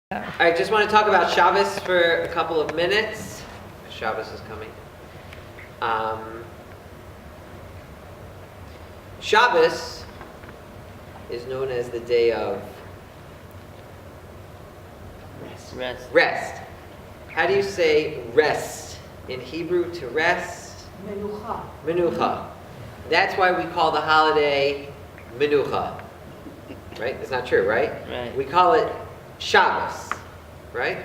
I just want to talk about Shabbos for a couple of minutes. Shabbos is coming. Shabbos is known as the day of rest. How do you say rest in Hebrew? To rest? Menucha. Menucha. That's why we call the holiday Menucha. Right? It's not true, right? Right. We call it Shabbos, right?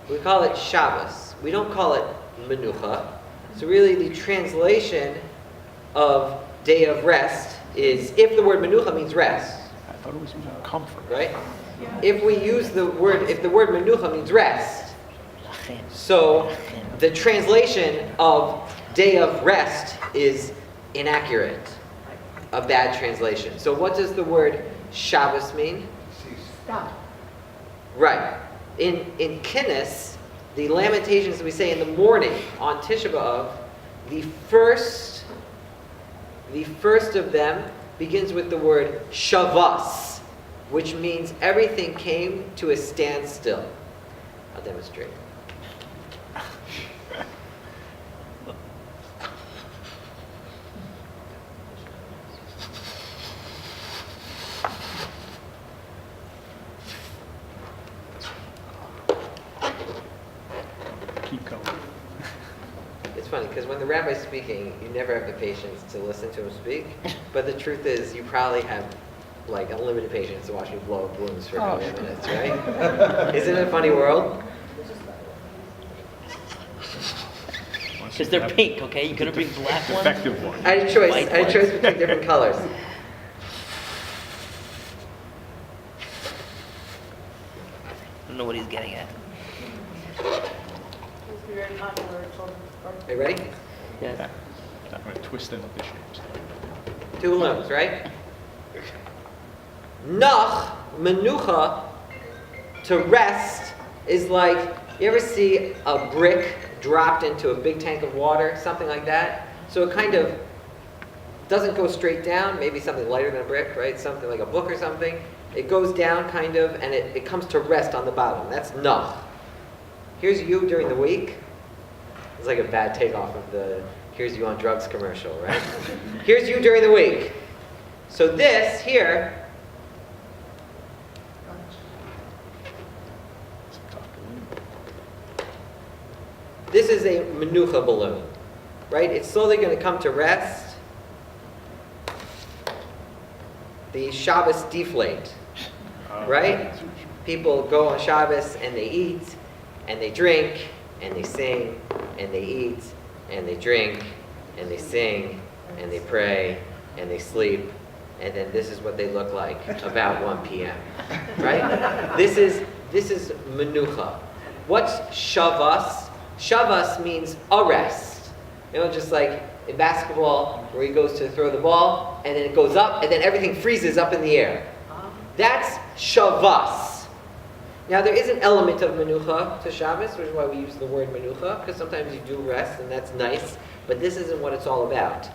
We call it Shabbos. We don't call it Menucha. So really the translation of day of rest is, if the word Menucha means rest, I thought it was comfort. right? If we use the word, if the word Menucha means rest, so the translation of day of rest is inaccurate, a bad translation. So what does the word Shabbos mean? Stop. Right. In Kinnis, the lamentations that we say in the morning on Tisha B'Av, the first of them begins with the word Shavas, which means everything came to a standstill. I'll demonstrate. Keep going. It's funny, because when the rabbi's speaking, you never have the patience to listen to him speak. But the truth is, you probably have like unlimited patience to watch me blow up balloons for a couple of minutes, right? Isn't it a funny world? Because they're pink, okay? You couldn't bring black ones? Defective one. I had a choice. White I had a ones. choice between different colors. I don't know what he's getting at. It's very popular at children's parties. Are you ready? Yeah. I'm going to twist them up the shapes. Two balloons, right? Nach, menucha, to rest, is like, you ever see a brick dropped into a big tank of water, something like that? So it kind of doesn't go straight down, maybe something lighter than a brick, right? Something like a book or something. It goes down kind of, and it comes to rest on the bottom. That's nach. Here's you during the week. It's like a bad takeoff of the here's you on drugs commercial, right? Here's you during the week. So this here, It's a tough balloon. this is a menucha balloon, right? It's slowly going to come to rest. The Shabbos deflate, right? People go on Shabbos and they eat, and they drink, and they sing, and they eat, and they drink, and they sing, and they pray, and they sleep, and then this is what they look like about 1 p.m. Right? This is menucha. What's shavas? Shavas means a rest. You know, just like in basketball, where he goes to throw the ball, and then it goes up, and then everything freezes up in the air. That's shavas. Now there is an element of menucha to Shabbos, which is why we use the word menucha, because sometimes you do rest, and that's nice, but this isn't what it's all about.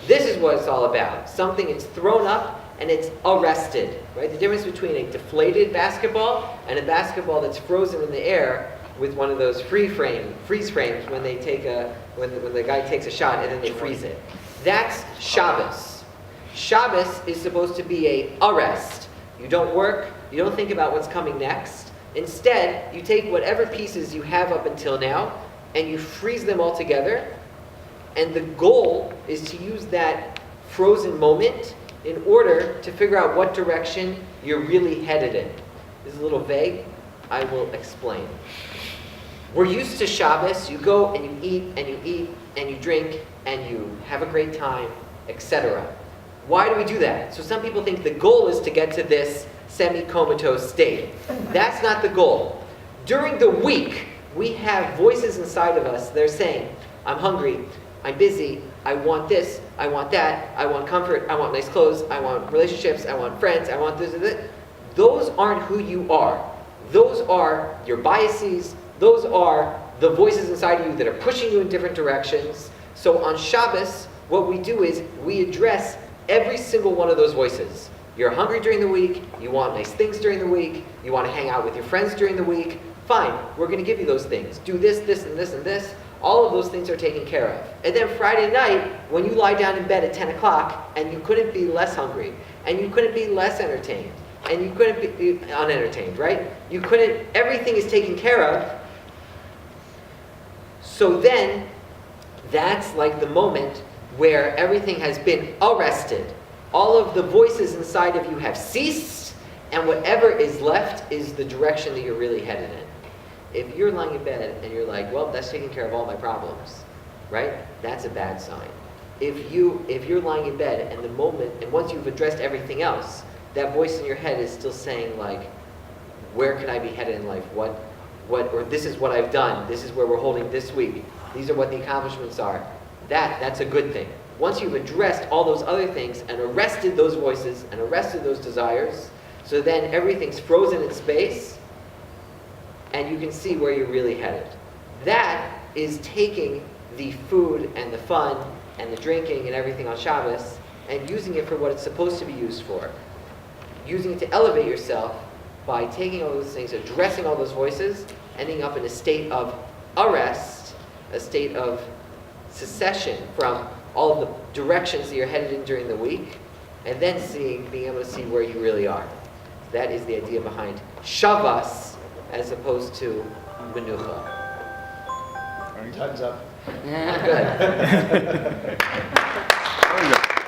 This is what it's all about. Something it's thrown up, and it's arrested, right? The difference between a deflated basketball and a basketball that's frozen in the air with one of those freeze frames when they take when the guy takes a shot and then they freeze it. That's Shabbos. Shabbos is supposed to be a arrest. You don't work, you don't think about what's coming next. Instead, you take whatever pieces you have up until now and you freeze them all together. And the goal is to use that frozen moment in order to figure out what direction you're really headed in. This is a little vague. I will explain. We're used to Shabbos. You go and you eat and you eat and you drink and you have a great time, etc. Why do we do that? So some people think the goal is to get to this semi-comatose state. That's not the goal. During the week, we have voices inside of us that are saying, I'm hungry, I'm busy, I want this, I want that, I want comfort, I want nice clothes, I want relationships, I want friends, I want this and that. Those aren't who you are. Those are your biases. Those are the voices inside of you that are pushing you in different directions. So on Shabbos, what we do is we address every single one of those voices. You're hungry during the week, you want nice things during the week, you want to hang out with your friends during the week. Fine, we're going to give you those things. Do this, this, and this, and this. All of those things are taken care of. And then Friday night, when you lie down in bed at 10 o'clock, and you couldn't be less hungry, and you couldn't be less entertained, and you couldn't be unentertained, right? You couldn't, everything is taken care of. So then, that's like the moment where everything has been arrested. All of the voices inside of you have ceased, and whatever is left is the direction that you're really headed in. If you're lying in bed and you're like, well, that's taking care of all my problems, right? That's a bad sign. If you're lying in bed and once you've addressed everything else, that voice in your head is still saying like, where could I be headed in life? Or this is what I've done. This is where we're holding this week. These are what the accomplishments are. That's a good thing. Once you've addressed all those other things and arrested those voices and arrested those desires, so then everything's frozen in space, and you can see where you're really headed. That is taking the food and the fun and the drinking and everything on Shabbos and using it for what it's supposed to be used for. Using it to elevate yourself by taking all those things, addressing all those voices, ending up in a state of arrest, a state of secession from all of the directions that you're headed in during the week, and then being able to see where you really are. That is the idea behind Shabbos, as opposed to Menucha. Time's up. Good. Very good.